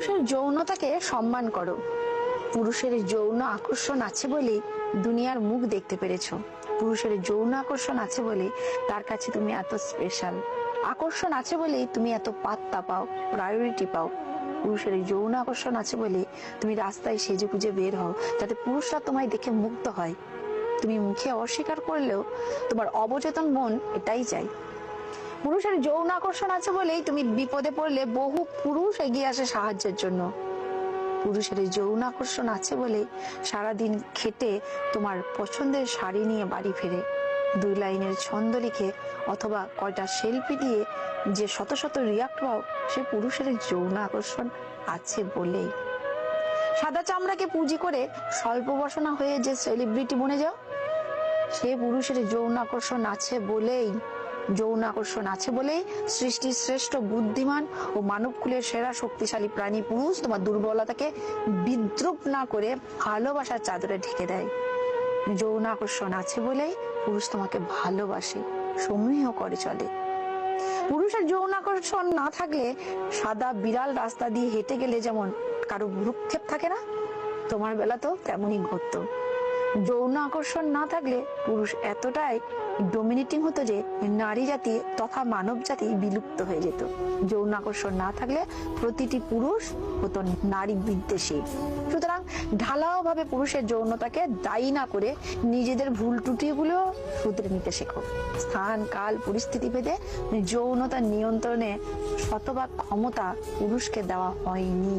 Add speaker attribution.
Speaker 1: পুরুষের যৌনতাকে সম্মান করো। পুরুষের যৌন আকর্ষণ আছে বলেই দুনিয়ার মুখ দেখতে পেরেছো। পুরুষের যৌন আকর্ষণ আছে বলে তার কাছে তুমি এত স্পেশাল। আকর্ষণ আছে বলেই তুমি এত পাত্তা পাও, প্রায়োরিটি পাও। পুরুষের যৌন আকর্ষণ আছে বলে তুমি রাস্তায় সেজে গুজে বের হও, যাতে পুরুষরা তোমায় দেখে মুগ্ধ হয়। তুমি মুখে অস্বীকার করলেও তোমার অবচেতন মন এটাই চাই। পুরুষের যৌন আকর্ষণ আছে বলেই তুমি বিপদে পড়লে বহু পুরুষ এগিয়ে আসে সাহায্যের জন্য। পুরুষের যৌন আকর্ষণ আছে বলে সারাদিন খেটে তোমার পছন্দের শাড়ি নিয়ে বাড়ি ফেরে। 2 লাইনের ছন্দ লিখে অথবা কয়টা সেলফি দিয়ে যে শত শত রিয়াক্ট পাও, সে পুরুষের যৌন আকর্ষণ আছে বলেই। সাদা চামড়াকে পুঁজি করে স্বল্প বসনা হয়ে যে সেলিব্রিটি বনে যাও, সে পুরুষের যৌন আকর্ষণ আছে বলেই। যৌন আকর্ষণ আছে বলেই সৃষ্টির শ্রেষ্ঠ বুদ্ধিমান ও মানবকুলের সেরা শক্তিশালী প্রাণী পুরুষ তোমার দুর্বলতাকে বিদ্রুপ না করে ভালোবাসার চাদরে ঢেকে দেয়। যৌন আকর্ষণ আছে বলেই পুরুষ তোমাকে ভালোবাসে, সমীহ করে চলে। পুরুষের যৌন আকর্ষণ না থাকলে সাদা বিড়াল রাস্তা দিয়ে হেঁটে গেলে যেমন কারো ভ্রুক্ষেপ থাকে না, তোমার বেলা তো তেমনই ঘটতো। যৌন আকর্ষণ না থাকলে পুরুষ এতটাই ডমিনেটিং হতো যে নারী জাতি তথা মানব জাতি বিলুপ্ত হয়ে যেত। যৌন আকর্ষণ না থাকলে প্রতিটি পুরুষ হতো নারী বিদ্বেষী। সুতরাং ঢালাও ভাবে পুরুষের যৌনতাকে দায়ী না করে নিজেদের ভুল ত্রুটিগুলো শুধরে নিতে শেখো। স্থান কাল পরিস্থিতি ভেদে যৌনতা নিয়ন্ত্রণে শতভাগ ক্ষমতা পুরুষকে দেওয়া হয়নি।